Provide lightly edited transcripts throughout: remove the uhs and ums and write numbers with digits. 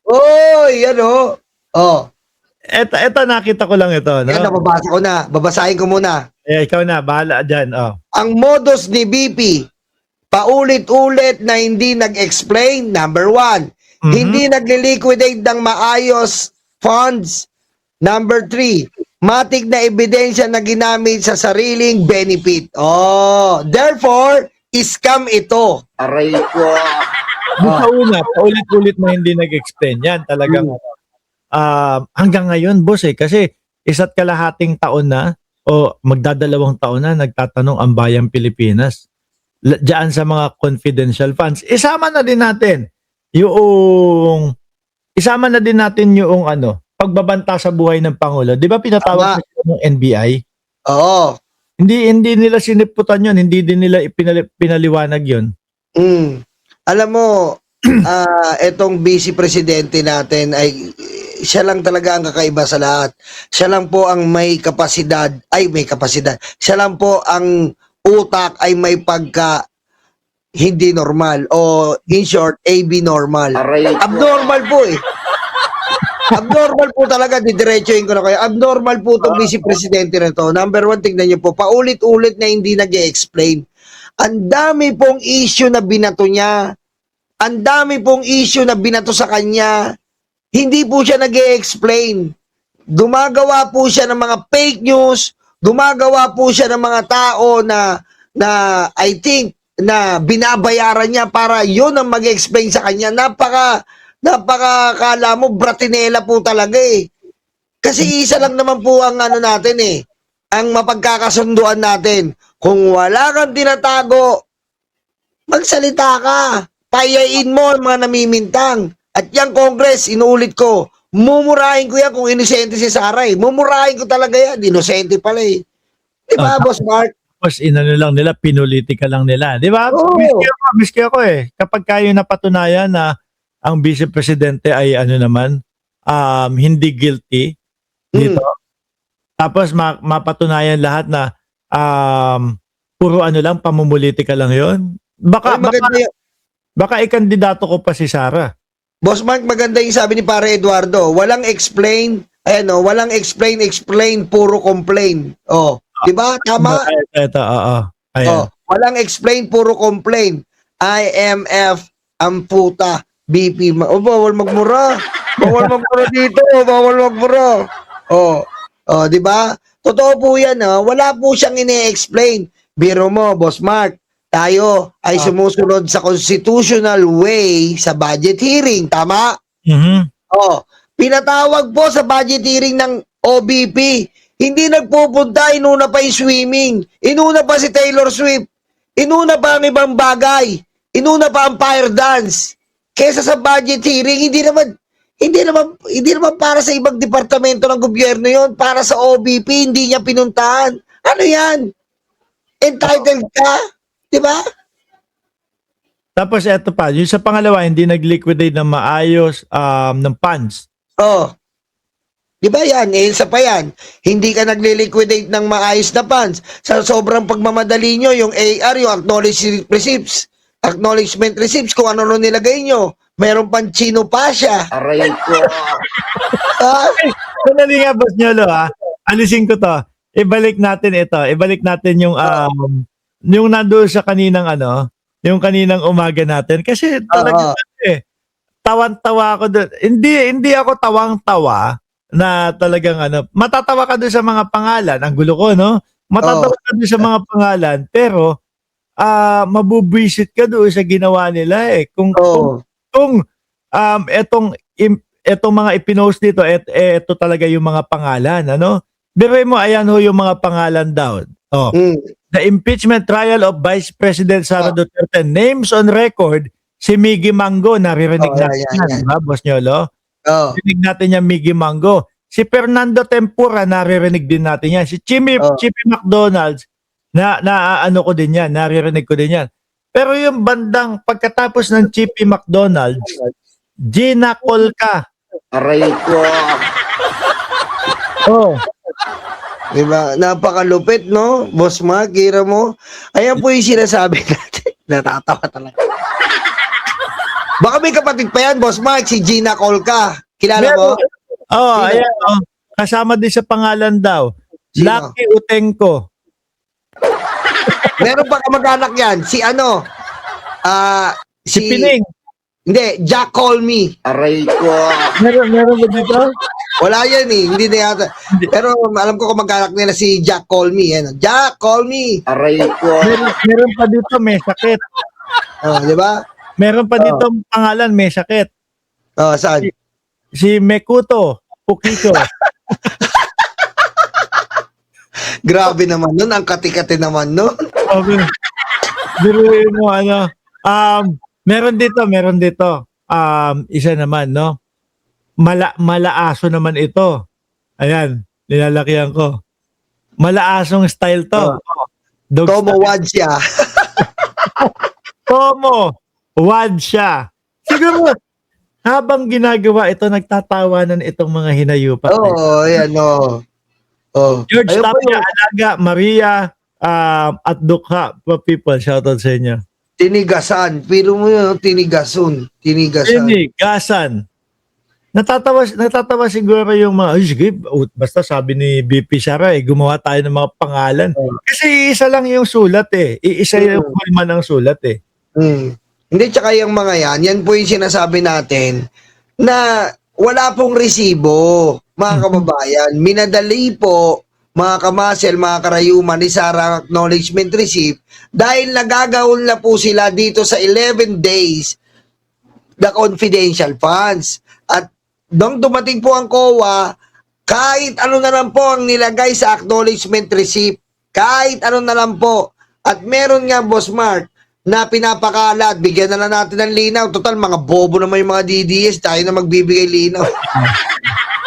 Oy, ano? Oh, Eto nakita ko lang ito, no? yan, nababasa ko na. Babasahin ko muna. Ikaw na, bahala dyan, oh. Ang modus ni BP, paulit-ulit na hindi nag-explain, number one. Hindi nagli-liquidate ng maayos funds. Number three, matik na ebidensya na ginamit sa sariling benefit. Oh, therefore, scam ito. Aray ko. Yung sa una, paulit-ulit na hindi nag-explain. Yan talagang hanggang ngayon, boss kasi isa't kalahating taon na o magdadalawang taon na nagtatanong ang bayang Pilipinas diyan sa mga confidential funds. Isama na din natin yung pagbabanta sa buhay ng Pangulo. Di ba pinatawag ng NBI? Oo. Hindi nila siniputan yun. Hindi din nila pinaliwanag yun. Alam mo, etong vice presidente natin ay siya lang talaga ang kakaiba sa lahat. Siya lang po ang may kapasidad. Siya lang po ang utak ay may pagka hindi normal o in short, AB normal. Abnormal po eh. Abnormal po talaga, didiretsuhin ko na kayo. Abnormal po itong vice presidente na to. Number one, tingnan nyo po, paulit-ulit na hindi nag-e-explain. Ang dami pong issue na binato niya. Ang dami pong issue na binato sa kanya. Hindi po siya nag-e-explain. Gumagawa po siya ng mga fake news. Gumagawa po siya ng mga tao na I think na binabayaran niya para yun ang mag-explain sa kanya. Napakakala mo, bratinela po talaga eh. Kasi isa lang naman po ang natin eh. Ang mapagkakasunduan natin. Kung wala kang tinatago, magsalita ka. Payain mo ang mga namimintang. At yung Congress, inuulit ko, mumurahin ko yan kung inosente si Sara eh. Mumurahin ko talaga yan. Inosente pala eh. Diba, Boss Mark? Tapos lang nila, pinulitika lang nila. Di ba? Oo. Miski ako eh. Kapag kayo napatunayan na ang vice presidente ay hindi guilty dito. Tapos mapatunayan lahat na puro pamumulitika lang yon. Baka ikandidato ko pa si Sara. Boss Mark, maganda yung sabi ni Pare Eduardo. Walang explain, walang explain, puro complain. Oh, di ba? Tama? Ito, oo. Oh, walang explain, puro complain. IMF, ang puta. BP, bawal magmura. Bawal magmura dito, bawal magmura. Oh, di ba? Totoo po yan, wala po siyang ine-explain. Biro mo, Boss Mark, tayo ay sumusunod sa constitutional way sa budget hearing, tama? Oh, pinatawag po sa budget hearing ng OBP. Hindi nagpupunta, inuna pa yung swimming. Inuna pa si Taylor Swift. Inuna pa ang ibang bagay. Inuna pa ang fire dance. Kesa sa budget hearing, hindi naman para sa ibang departamento ng gobyerno yon, para sa OBP, hindi niya pinuntahan. Ano yan? Entitled ka? Di ba? Tapos eto pa, yung sa pangalawa, hindi nag-liquidate ng maayos ng funds. Oh. Di ba yan? Isa pa yan. Hindi ka nagle-liquidate ng maayos na funds. Sa sobrang pagmamadali nyo, yung AR, yung acknowledgement receipts, kung ano nilagay nyo. Meron pang chino pa siya. Aray ko. Sandali nga, Boss Nyolo, alisin ko to. Ibalik natin ito. Ibalik natin yung nandoon sa kaninang yung kaninang umaga natin. Kasi talaga tawan-tawa ako doon. Hindi ako tawang-tawa na talagang matatawa ka doon sa mga pangalan. Ang gulo ko, no? Matatawa ka doon sa mga pangalan, pero mabubwisit ka doon sa ginawa nila eh. Kung etong mga ipinost dito, eto talaga yung mga pangalan, Biruin mo, ayan ho yung mga pangalan daw. The impeachment trial of Vice President Sara Duterte, names on record, si Miggy Mango, naririnig natin yan, diba, Boss Nyolo? Naririnig natin yan, Miggy Mango. Si Fernando Tempura, naririnig din natin yan. Si Chippy McDonald's, ko din yan, naririnig ko din yan. Pero yung bandang pagkatapos ng Chippy McDonald's, Gina Colca. Aray ko. Diba? Napakalupit, no? Boss Mark, kira mo. Ayan po yung sinasabi natin. Natatawa talaga. Baka may kapatid pa yan, Boss Mark, si Gina Colca. Kilala mo? Oh, Sino? ayan. Oh. Kasama din sa pangalan daw. Sino? Lucky Utenko. Meron pa kamag-anak yan. Si ano? Si Pining. Hindi, Jack Call Me. Aray ko. Meron ba dito? Wala yan eh. Hindi na yata. Pero alam ko kamag-anak nila si Jack Call Me. Yan. Jack Call Me. Aray ko. Meron pa dito, may sakit. Oh, di ba? Meron pa dito pangalan, may sakit. Oh, saan? Si Mekuto Pukiko. Grabe naman nun. Ang kati-kati naman nun. Okay. Biruin mo, ano. Meron dito. Isa naman, no? Malaaso naman ito. Ayan, nilalakihan ko. Malaasong style to. Dog Tomo style. Wadsya. Tomo Wadsya. Siguro, habang ginagawa ito, nagtatawanan itong mga hinayupak. Oo, ayan, oo. Oh. George Ayun pa Tapia, yun. Alaga, Maria, at Dukha people. Shoutout sa inyo. Tinigasan. Pero mo yun, tinigasun. Gasan. Natatawa siguro yung mga, sige, basta sabi ni BP Sara, gumawa tayo ng mga pangalan. Kasi isa lang yung sulat eh. Iisa yung kulman ng sulat eh. Hindi, tsaka yung mga yan po yung sinasabi natin na wala pong resibo, mga kababayan. Minadali po, mga kamasel, mga karayuman, ni Sarah Acknowledgement Receipt dahil nagagawin na po sila dito sa 11 days the confidential funds. At nung dumating po ang COA, kahit ano na lang po ang nilagay sa acknowledgement receipt, kahit ano na lang po. At meron nga, Boss Mark, na pinapakalat, bigyan na lang natin ng linaw. Total, mga bobo naman yung mga DDS, tayo na magbibigay linaw.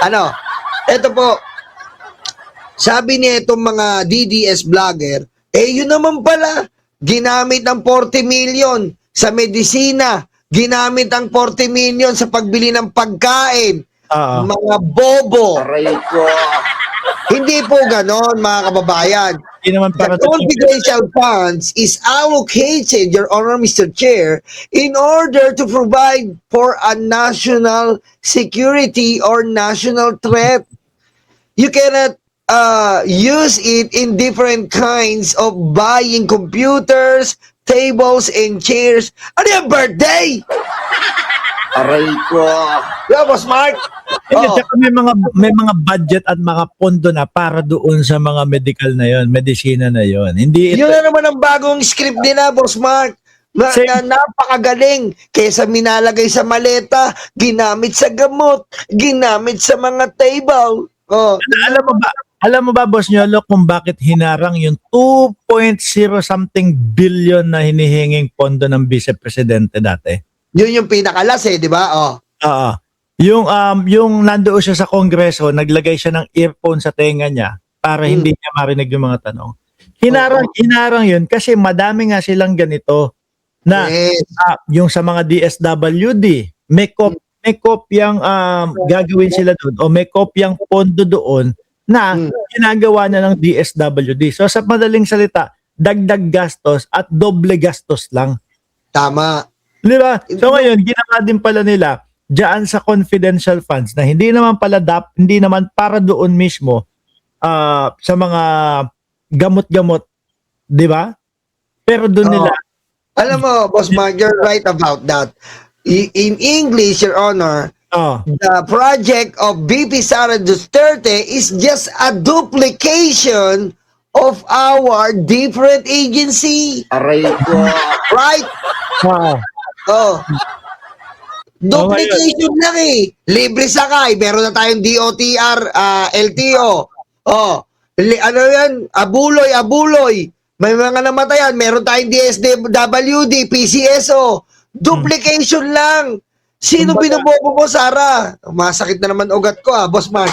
Ano? Ito po, sabi niya itong mga DDS vlogger, yun naman pala, ginamit ang 40 million sa medisina, ginamit ang 40 million sa pagbili ng pagkain. Mga bobo. Aray ko. Hindi po ganon, mga kababayan. Hindi naman The para confidential funds is allocated, Your Honor, Mr. Chair, in order to provide for a national security or national threat. You cannot use it in different kinds of buying computers, tables, and chairs. Ano yung birthday? Aray ko. Yeah, Boss Mark. Hindi, tsaka may mga budget at mga pondo na para doon sa mga medical na yon, medisina na yon. Hindi ito. Yun na naman ang bagong script nila, Boss Mark. Na napakagaling. Kesa minalagay sa maleta, ginamit sa gamot, ginamit sa mga table. Alam mo ba, Boss Nyolo, kung bakit hinarang yung 2.0 something billion na hinihinging pondo ng Vice Presidente dati? Yun yung pinakalas di ba? Oo. Yung nandoon siya sa Kongreso, naglagay siya ng earphone sa tenga niya para hindi niya marinig yung mga tanong. Hinarang yun kasi madami nga silang ganito na yung sa mga DSWD, may kopyang gagawin sila doon o may kopyang pondo doon na ginagawa na ng DSWD. So sa madaling salita, dagdag gastos at doble gastos lang. Tama. Di ba? So ngayon, ginawa din pala nila diyan sa confidential funds na hindi naman para doon mismo sa mga gamot-gamot, di ba? Pero doon nila. Alam mo, Boss Mark, you're right about that. In English, Your Honor, the project of BP Sara Duterte is just a duplication of our different agency. Aray ko. Right? Duplication lang Libre sakay. Meron na tayong DOTR, LTO. Ano yan? Abuloy. May mga namatayan. Meron tayong DSWD, PCSO. Duplication lang. Sino binobobo mo, Sara? Masakit na naman ugat ko, Boss Mark.